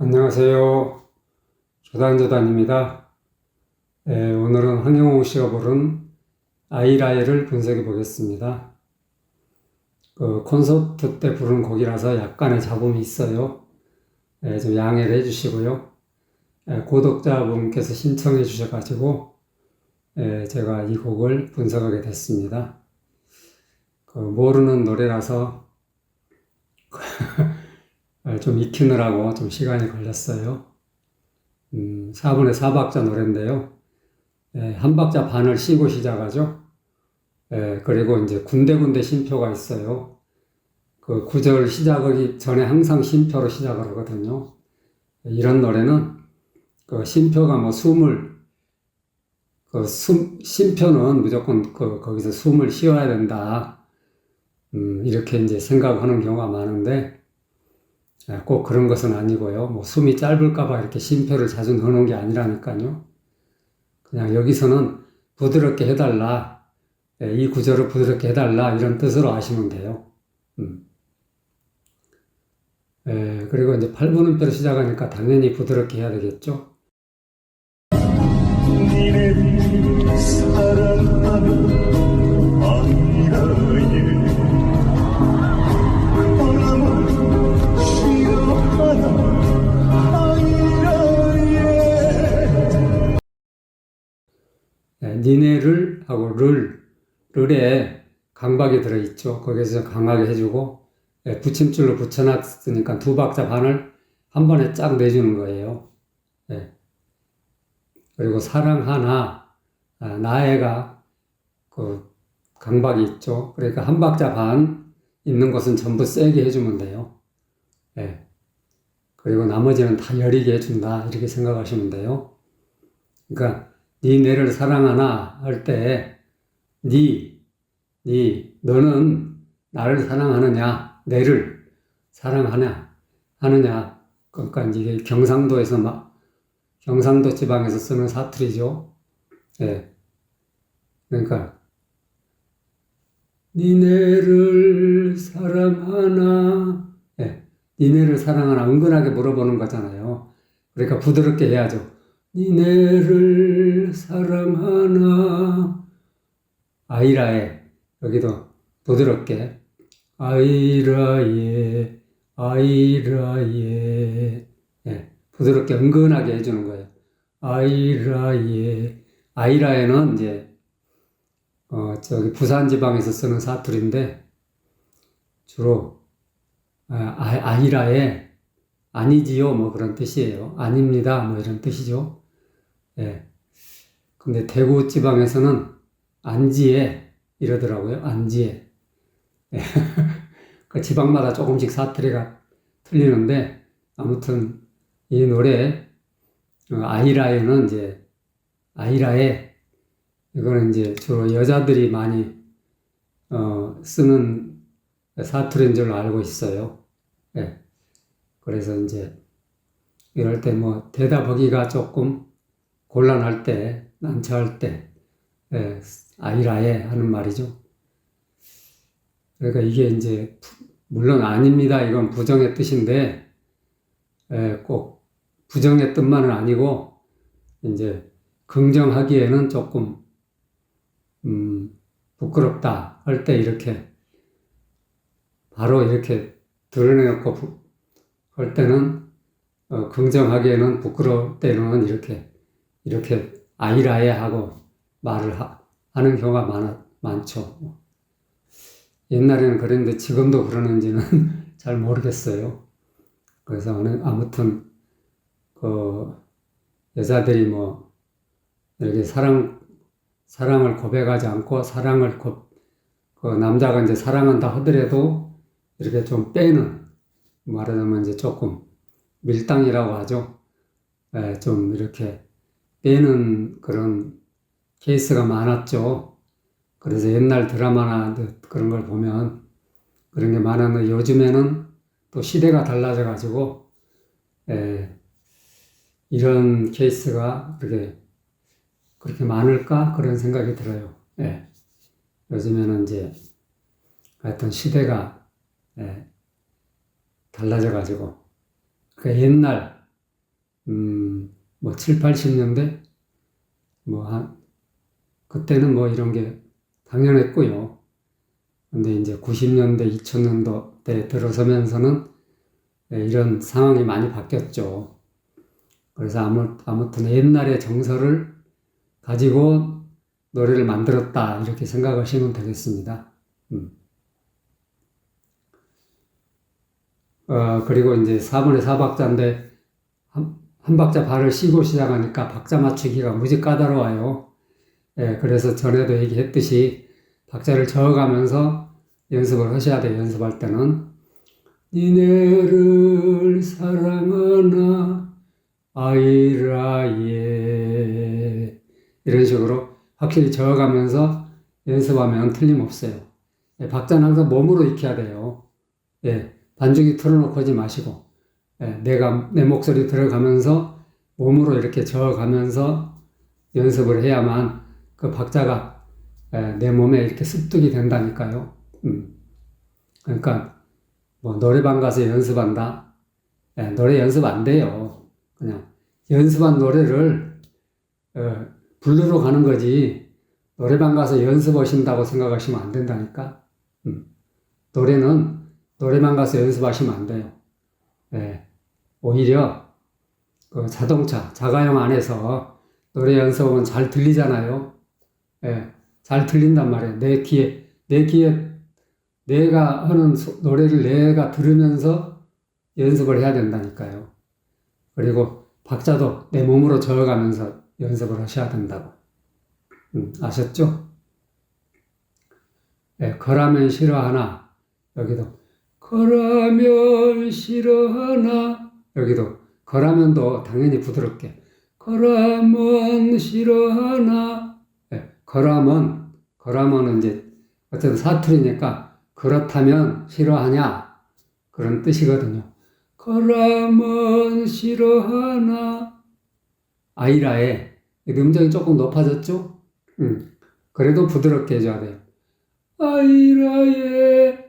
안녕하세요. 조단조단입니다. 오늘은 황영우 씨가 부른 아이라이를 분석해 보겠습니다. 콘서트 때 부른 곡이라서 약간의 잡음이 있어요. 좀 양해를 해주시고요. 구독자분께서 신청해 주셔가지고 제가 이 곡을 분석하게 됐습니다. 모르는 노래라서 좀 익히느라고 좀 시간이 걸렸어요. 4분의 4박자 노래인데요. 한 박자 반을 쉬고 시작하죠. 그리고 이제 군데군데 쉼표가 있어요. 그 구절 시작하기 전에 항상 쉼표로 시작을 하거든요. 이런 노래는 그 쉼표가 뭐 쉼표는 무조건 거기서 숨을 쉬어야 된다. 이렇게 이제 생각하는 경우가 많은데, 꼭 그런 것은 아니고요. 뭐 숨이 짧을까봐 이렇게 쉼표를 자주 넣어놓은 게 아니라니까요. 그냥 여기서는 부드럽게 해달라. 이 구절을 부드럽게 해달라. 이런 뜻으로 아시면 돼요. 그리고 이제 8분음표로 시작하니까 당연히 부드럽게 해야 되겠죠. 니네를 사랑하는 아이라예 바람을 싫어하는 아이라예. 니네를 하고 를에 강박이 들어있죠. 거기서 강하게 해주고 붙임줄로 붙여놨으니까 두 박자 반을 한 번에 쫙 내주는 거예요. 그리고 사랑하나, 나애가 그 강박이 있죠. 그러니까 한 박자 반 있는 것은 전부 세게 해주면 돼요. 그리고 나머지는 다 여리게 해준다. 이렇게 생각하시면 돼요. 그러니까 니네를 사랑하나 할 때 너는 나를 사랑하느냐, 내를 하느냐. 그러니까 이게 경상도 지방에서 쓰는 사투리죠. 그러니까 니네를 사랑하나, 니네를 사랑하나 은근하게 물어보는 거잖아요. 그러니까 부드럽게 해야죠. 니네를 사랑하나, 아이라에 여기도 부드럽게 아이라예 부드럽게 은근하게 해주는 거예요. 아이라에는 이제 저기 부산 지방에서 쓰는 사투리인데 주로 아이라에 아니지요 뭐 그런 뜻이에요. 아닙니다 뭐 이런 뜻이죠. 근데 대구 지방에서는 안지에 이러더라고요. 안지에. 그 지방마다 조금씩 사투리가 틀리는데 아무튼 이 노래 아이라에는 이제 아이라에 이거는 이제 주로 여자들이 많이 쓰는 사투리인 줄로 알고 있어요. 그래서 이제 이럴 때 뭐 대답하기가 조금 곤란할 때, 난처할 때 아이라에 하는 말이죠. 그러니까 이게 이제 물론 아닙니다. 이건 부정의 뜻인데 꼭 부정의 뜻만은 아니고 이제 긍정하기에는 조금 부끄럽다 할 때 이렇게 바로 이렇게 드러내놓고 할 때는 긍정하기에는 부끄러울 때는 이렇게 아이라에 하고 말을 하는 경우가 많죠. 옛날에는 그랬는데 지금도 그러는지는 잘 모르겠어요. 그래서 아무튼 그 여자들이 뭐 이렇게 사랑을 고백하지 않고 그 남자가 이제 사랑한다 하더라도 이렇게 좀 빼는 말하자면 이제 조금 밀당이라고 하죠. 좀 이렇게 빼는 그런 케이스가 많았죠. 그래서 옛날 드라마나 그런 걸 보면 그런 게 많았는데 요즘에는 또 시대가 달라져가지고 이런 케이스가 그렇게 많을까? 그런 생각이 들어요. 요즘에는 이제 하여튼 시대가 달라져가지고 그 옛날 뭐 7, 80년대? 그때는 뭐 이런 게 당연했고요. 근데 이제 90년대, 2000년대 들어서면서는 이런 상황이 많이 바뀌었죠. 그래서 아무튼 옛날의 정서를 가지고 노래를 만들었다, 이렇게 생각하시면 되겠습니다. 그리고 이제 4분의 4박자인데, 한 박자 반을 쉬고 시작하니까 박자 맞추기가 무지 까다로워요. 그래서 전에도 얘기했듯이 박자를 저어가면서 연습을 하셔야 돼요. 연습할 때는. 니네를 사랑하나 아이라예, 이런 식으로 확실히 저어가면서 연습하면 틀림없어요. 박자는 항상 몸으로 익혀야 돼요. 반주기 틀어놓고 하지 마시고, 내 목소리 들어가면서 몸으로 이렇게 저어가면서 연습을 해야만 그 박자가 내 몸에 이렇게 습득이 된다니까요. 그러니까 뭐 노래방 가서 연습한다? 노래 연습 안 돼요. 그냥 연습한 노래를 부르러 가는 거지, 노래방 가서 연습하신다고 생각하시면 안 된다니까. 노래는 노래방 가서 연습하시면 안 돼요. 오히려 그 자가용 안에서 노래 연습하면 잘 들리잖아요. 잘 들린단 말이에요. 내 귀에 내가 하는 노래를 내가 들으면서 연습을 해야 된다니까요. 그리고 박자도 내 몸으로 저어가면서 연습을 하셔야 된다고. 아셨죠? 거라면 싫어하나, 여기도 거라면 싫어하나, 여기도 거라면도 당연히 부드럽게 거라면 싫어하나. 거라면은 이제 어쨌든 사투리니까 그렇다면 싫어하냐, 그런 뜻이거든요. 거라면 싫어하나. 아이라에 음정이 조금 높아졌죠? 그래도 부드럽게 해줘야 돼요. 아이라에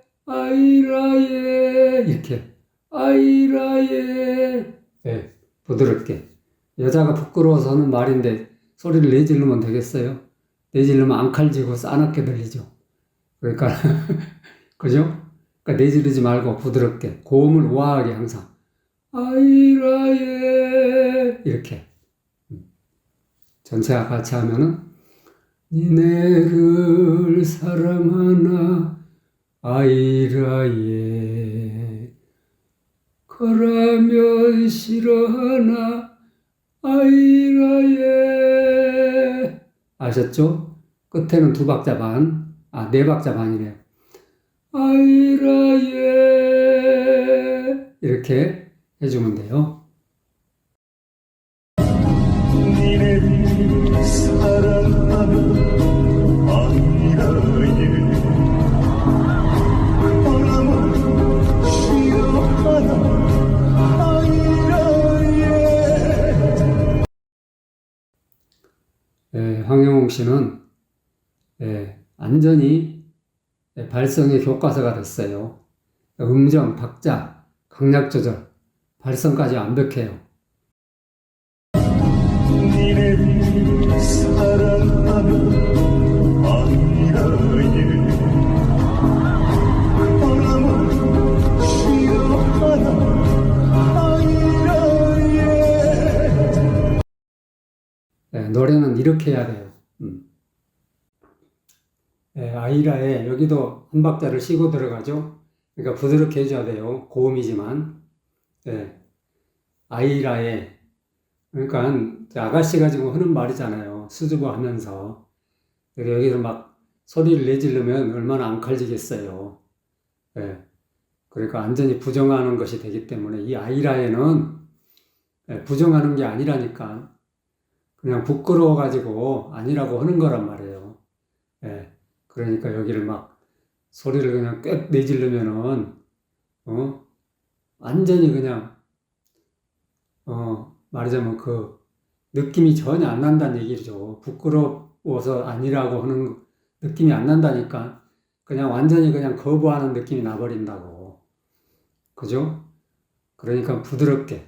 이렇게 아이라에, 부드럽게. 여자가 부끄러워서 하는 말인데 소리를 내지르면 되겠어요? 내지르면 앙칼지고 싸납게 들리죠. 그러니까 그죠? 그러니까 내지르지 말고 부드럽게, 고음을 우아하게 항상 아이라예, 이렇게. 전체가 같이 하면은 니네를 사랑하나 아이라예, 거라면 싫어하나 아이라예. 아셨죠? 끝에는 2박자 반, 4박자 반이네요. 아이라예, 이렇게 해주면 돼요. 니네를 사랑하는 아이라예, 바람을 싫어하나 아이라예. 황영웅 씨는 완전히 발성의 교과서가 됐어요. 음정, 박자, 강약 조절, 발성까지 완벽해요. 니네를 사랑하는 아이라예, 바람을 싫어하나 아이라예. 노래는 이렇게 해야 돼요. 아이라에 여기도 한 박자를 쉬고 들어가죠. 그러니까 부드럽게 해줘야 돼요. 고음이지만. 아이라에, 그러니까 아가씨가 지금 하는 말이잖아요. 수줍어 하면서. 여기서 막 소리를 내지르면 얼마나 앙칼지겠어요. 그러니까 완전히 부정하는 것이 되기 때문에 이 아이라에는 부정하는 게 아니라니까. 그냥 부끄러워가지고 아니라고 하는 거란 말이에요. 그러니까 여기를 막 소리를 그냥 꽥 내지르면은, 완전히 그냥, 말하자면 그 느낌이 전혀 안 난다는 얘기죠. 부끄러워서 아니라고 하는 느낌이 안 난다니까. 그냥 완전히 그냥 거부하는 느낌이 나버린다고. 그죠? 그러니까 부드럽게,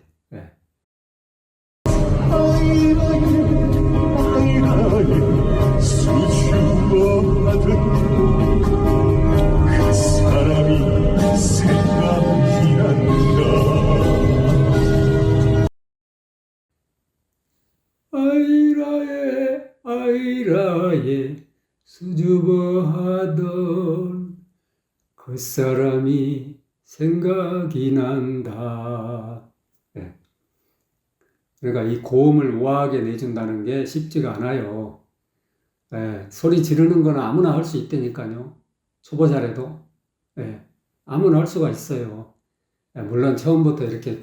아이라에 수줍어하던 그 사람이 생각이 난다. 예. 그러니까 이 고음을 우아하게 내준다는 게 쉽지가 않아요. 예. 소리 지르는 건 아무나 할 수 있다니까요. 초보자라도. 예. 아무나 할 수가 있어요. 예. 물론 처음부터 이렇게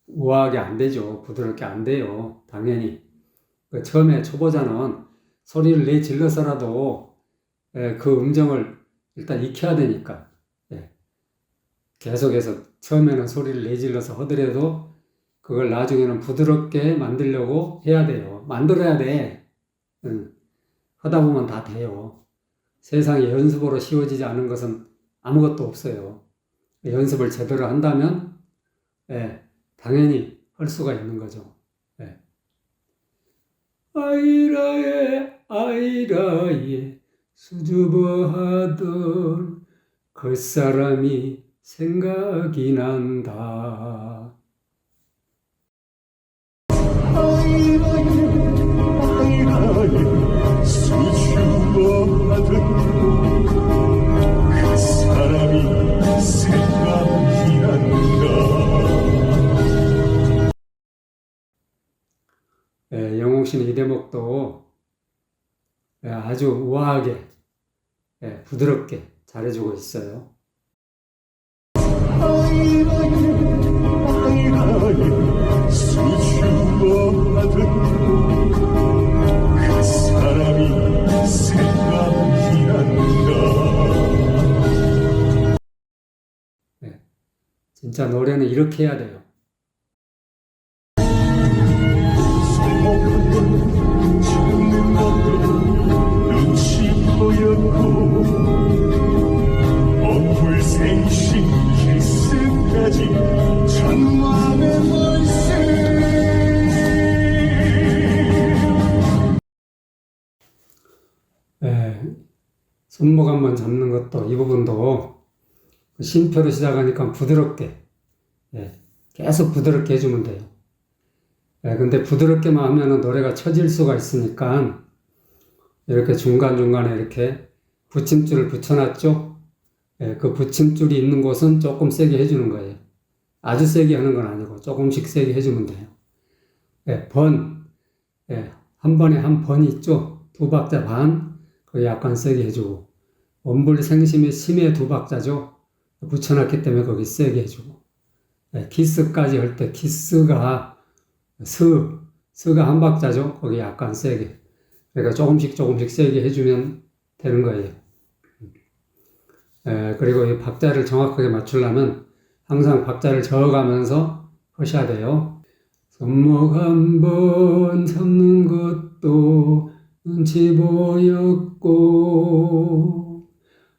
우아하게 안 되죠. 부드럽게 안 돼요. 당연히. 처음에 초보자는 소리를 내질러서라도 그 음정을 일단 익혀야 되니까 계속해서 처음에는 소리를 내질러서 하더라도 그걸 나중에는 부드럽게 만들려고 해야 돼요. 만들어야 돼. 하다 보면 다 돼요. 세상에 연습으로 쉬워지지 않은 것은 아무것도 없어요. 연습을 제대로 한다면 당연히 할 수가 있는 거죠. 아이라에 수줍어하던 그 사람이 생각이 난다. 아이라에 수줍어하던 그 사람이 생각이 난다. 영웅 씨는 이 대목도 아주 우아하게 부드럽게 잘해주고 있어요. 아이라에 수줍어하던 그 사람이 생각이 난다. 진짜 노래는 이렇게 해야 돼요. 손목하고 잡는 것도 눈치 보였고 어불생신 키스까지 천만의 말씀. 손목 한번 잡는 것도 이 부분도 쉼표로 시작하니까 부드럽게 계속 부드럽게 해주면 돼요. 근데 부드럽게만 하면은 노래가 처질 수가 있으니까 이렇게 중간중간에 이렇게 붙임줄을 붙여놨죠? 그 붙임줄이 있는 곳은 조금 세게 해주는 거예요. 아주 세게 하는 건 아니고 조금씩 세게 해주면 돼요. 한 번에 한 번이 있죠? 2박자 반, 그거 약간 세게 해주고 원불생심의 심의 2박자죠? 붙여놨기 때문에 거기 세게 해주고 키스까지 할 때 키스가 스가 한 박자죠? 거기 약간 세게. 그러니까 조금씩 세게 해주면 되는 거예요. 그리고 이 박자를 정확하게 맞추려면 항상 박자를 저어가면서 하셔야 돼요. 손목 한번 잡는 것도 눈치 보였고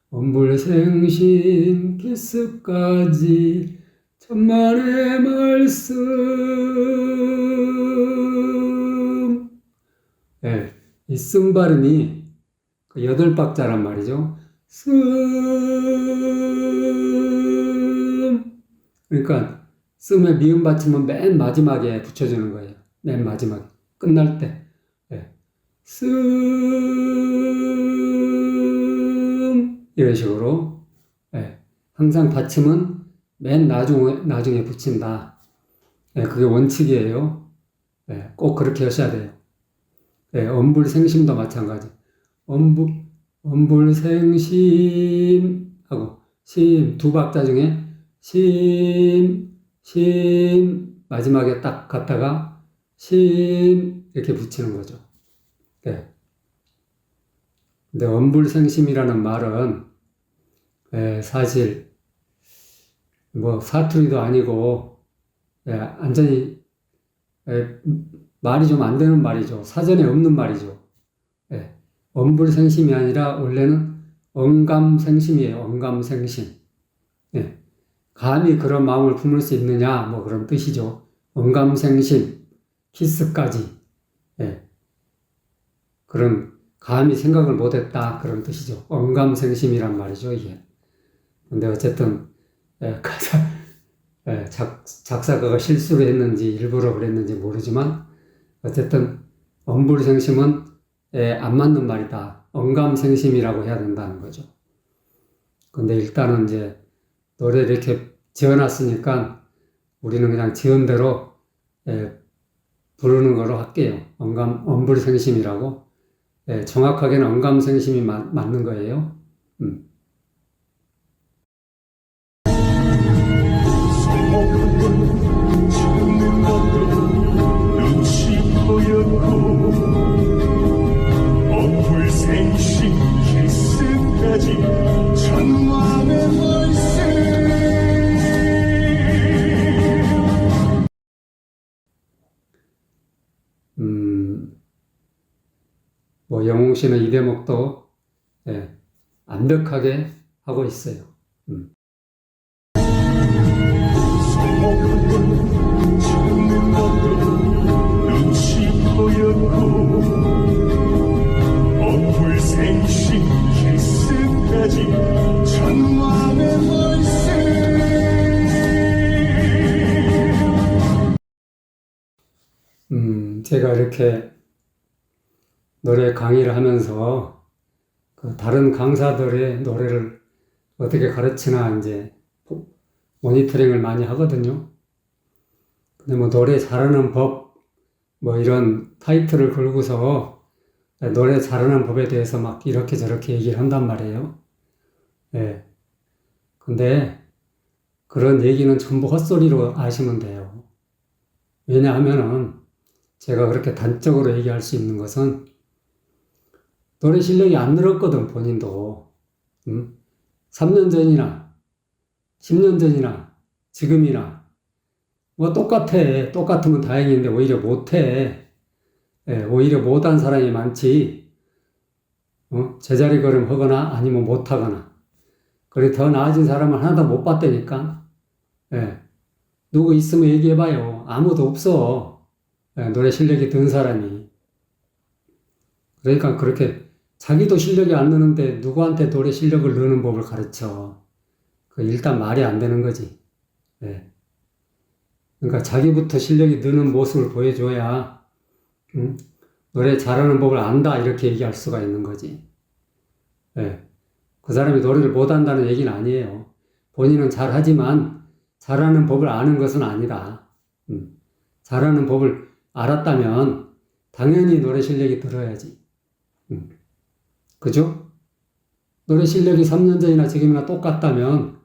원불생신 키스까지 천만의 말씀. 이 쓴 발음이 그 8박자란 말이죠. 그러니까 씀의 미음 받침은 맨 마지막에 붙여주는 거예요. 맨 마지막에. 끝날 때. 이런 식으로. 항상 받침은 맨 나중에 붙인다. 그게 원칙이에요. 꼭 그렇게 하셔야 돼요. 엄불생심도 마찬가지. 엄불생심 하고 심 2박자 중에 심 마지막에 딱 갔다가 심 이렇게 붙이는 거죠. 근데 엄불생심이라는 말은 사실 뭐 사투리도 아니고 완전히 말이 좀 안 되는 말이죠. 사전에 없는 말이죠. 엄불생심이 아니라 원래는 언감생심이에요. 언감생심. 감히 그런 마음을 품을 수 있느냐 뭐 그런 뜻이죠. 언감생심 키스까지 그런 감히 생각을 못했다 그런 뜻이죠. 언감생심이란 말이죠 이게. 근데 어쨌든 작사가가 실수를 했는지 일부러 그랬는지 모르지만 어쨌든 엄불생심은 안 맞는 말이다. 언감생심이라고 해야 된다는 거죠. 근데 일단은 이제 노래를 이렇게 지어놨으니까 우리는 그냥 지은 대로 부르는 걸로 할게요. 언불생심이라고. 정확하게는 언감생심이 맞는 거예요. 성목한 건 찾는 것도 눈치 보였고 언불생심 키스까지 천만의 말씀 뭐 영웅 씨는 이 대목도 완벽하게 하고 있어요. 성목한 건 찾는 것도 눈치 보였고 언불생심 키스까지 천만의 말씀 제가 이렇게 노래 강의를 하면서 그 다른 강사들의 노래를 어떻게 가르치나 이제 모니터링을 많이 하거든요. 근데 뭐 노래 잘하는 법, 뭐 이런 타이틀을 걸고서 노래 잘하는 법에 대해서 막 이렇게 저렇게 얘기를 한단 말이에요. 근데 그런 얘기는 전부 헛소리로 아시면 돼요. 왜냐하면은 제가 그렇게 단적으로 얘기할 수 있는 것은 노래 실력이 안 늘었거든, 본인도. 3년 전이나 10년 전이나 지금이나 뭐 똑같아. 똑같으면 다행인데 오히려 못해. 오히려 못한 사람이 많지. 제자리 걸음 하거나 아니면 못하거나. 그래 더 나아진 사람은 하나도 못 봤다니까. 누구 있으면 얘기해봐요. 아무도 없어. 노래 실력이 든 사람이. 그러니까 그렇게 자기도 실력이 안 느는데 누구한테 노래 실력을 느는 법을 가르쳐. 그 일단 말이 안 되는 거지. 그러니까 자기부터 실력이 느는 모습을 보여줘야 노래 잘하는 법을 안다 이렇게 얘기할 수가 있는 거지. 그 사람이 노래를 못한다는 얘기는 아니에요. 본인은 잘하지만 잘하는 법을 아는 것은 아니다. 잘하는 법을 알았다면 당연히 노래 실력이 늘어야지. 그죠? 노래 실력이 3년 전이나 지금이나 똑같다면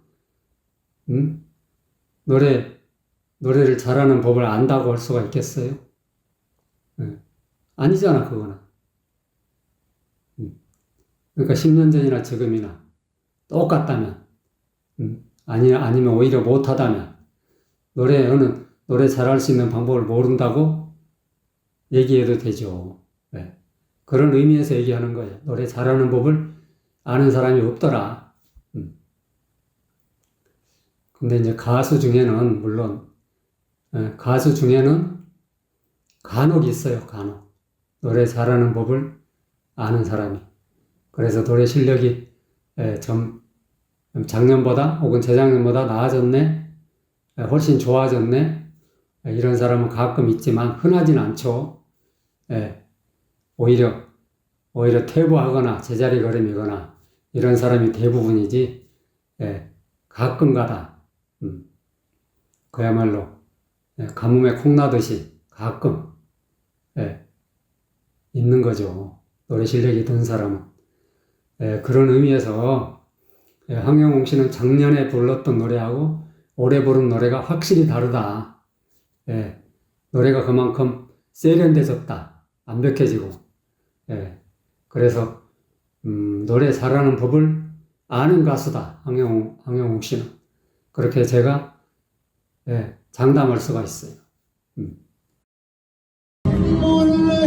노래를 잘하는 법을 안다고 할 수가 있겠어요? 아니잖아, 그거는. 그러니까 10년 전이나 지금이나 똑같다면, 아니면 오히려 못하다면, 노래 잘할 수 있는 방법을 모른다고 얘기해도 되죠. 그런 의미에서 얘기하는 거예요. 노래 잘하는 법을 아는 사람이 없더라. 근데 이제 가수 중에는, 물론, 가수 중에는 간혹 있어요, 간혹. 노래 잘하는 법을 아는 사람이. 그래서 노래 실력이 좀 작년보다 혹은 재작년보다 나아졌네, 훨씬 좋아졌네, 이런 사람은 가끔 있지만 흔하진 않죠. 오히려 퇴보하거나 제자리 걸음이거나 이런 사람이 대부분이지, 가끔 가다, 그야말로 가뭄에 콩나듯이 가끔 있는 거죠. 노래 실력이 든 사람은. 그런 의미에서 황영웅 씨는 작년에 불렀던 노래하고 올해 부른 노래가 확실히 다르다. 노래가 그만큼 세련돼졌다. 완벽해지고. 그래서 노래 잘하는 법을 아는 가수다. 황영웅 씨는. 그렇게 제가 장담할 수가 있어요. 몰래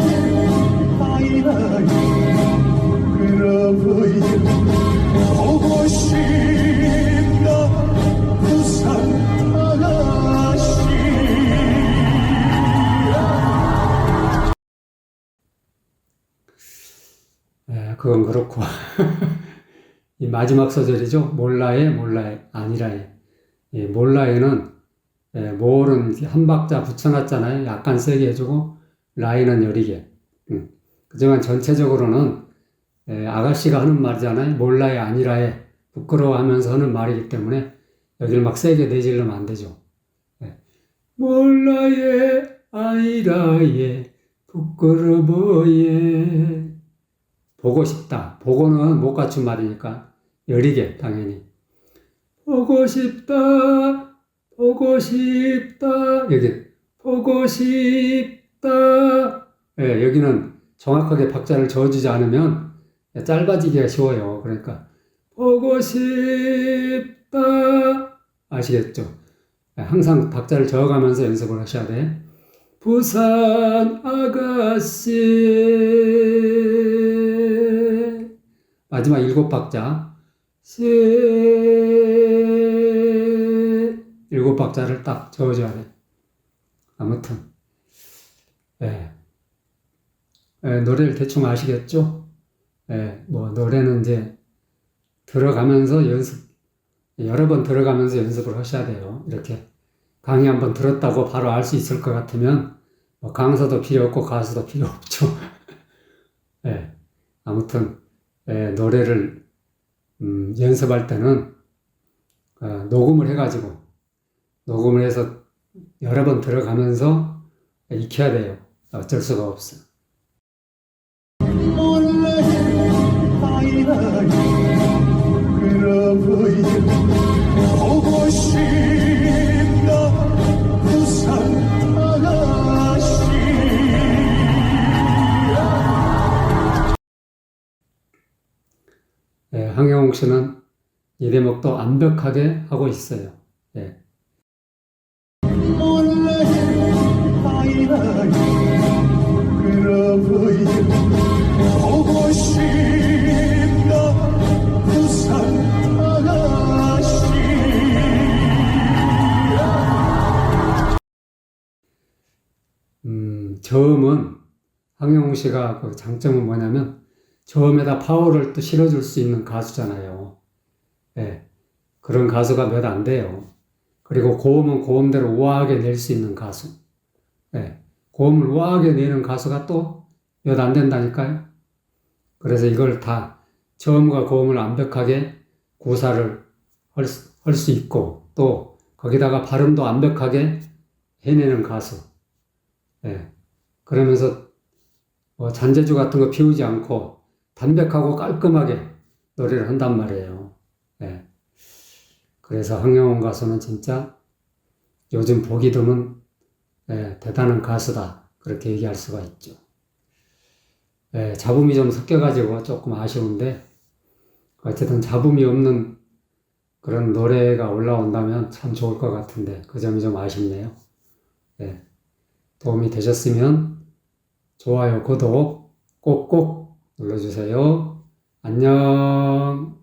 아이라니 그러고야 보고 싶다 부산 아가씨 그건 그렇고. 이 마지막 소절이죠. 몰라에 아니라에. 몰라에는 몰은 한 박자 붙여놨잖아요. 약간 세게 해주고 라인은 여리게. 하지만 전체적으로는 아가씨가 하는 말이잖아요. 몰라에 아니라에 부끄러워하면서 하는 말이기 때문에 여기를 막 세게 내지르면 안 되죠. 예. 몰라에 아니라에 부끄러워에 보고 싶다. 보고는 못 갖춘 말이니까 여리게 당연히 보고 싶다. 보고 싶다. 여기 보고 싶다. 예, 여기는 정확하게 박자를 저어주지 않으면 짧아지기가 쉬워요. 그러니까 보고 싶다. 아시겠죠? 예, 항상 박자를 저어가면서 연습을 하셔야 돼. 부산 아가씨. 마지막 7박자. 씨. 7박자를 딱 저어줘야 돼. 아무튼. 예. 노래를 대충 아시겠죠? 뭐, 노래는 이제 들어가면서 여러 번 들어가면서 연습을 하셔야 돼요. 이렇게 강의 한번 들었다고 바로 알 수 있을 것 같으면, 뭐 강사도 필요 없고 가수도 필요 없죠. 아무튼, 노래를, 연습할 때는, 녹음을 해서 여러 번 들어가면서 익혀야 돼요. 어쩔 수가 없어. 몰래 아이라니 그러고요 보고 싶다 부산 아가씨 황영웅 씨는 이 대목도 완벽하게 하고 있어요. 몰래 아이라니 그러고요 보고 싶다 부산 아가씨 저음은 황영웅 씨가 그 장점은 뭐냐면 저음에다 파워를 또 실어줄 수 있는 가수잖아요. 그런 가수가 몇 안 돼요. 그리고 고음은 고음대로 우아하게 낼 수 있는 가수. 고음을 우아하게 내는 가수가 또 몇 안 된다니까요. 그래서 이걸 다 저음과 고음을 완벽하게 구사를 할 수 있고 또 거기다가 발음도 완벽하게 해내는 가수. 그러면서 뭐 잔재주 같은 거 피우지 않고 담백하고 깔끔하게 노래를 한단 말이에요. 그래서 황영웅 가수는 진짜 요즘 보기 드문 대단한 가수다. 그렇게 얘기할 수가 있죠. 잡음이 좀 섞여가지고 조금 아쉬운데 어쨌든 잡음이 없는 그런 노래가 올라온다면 참 좋을 것 같은데 그 점이 좀 아쉽네요. 도움이 되셨으면 좋아요, 구독 꼭꼭 눌러주세요. 안녕.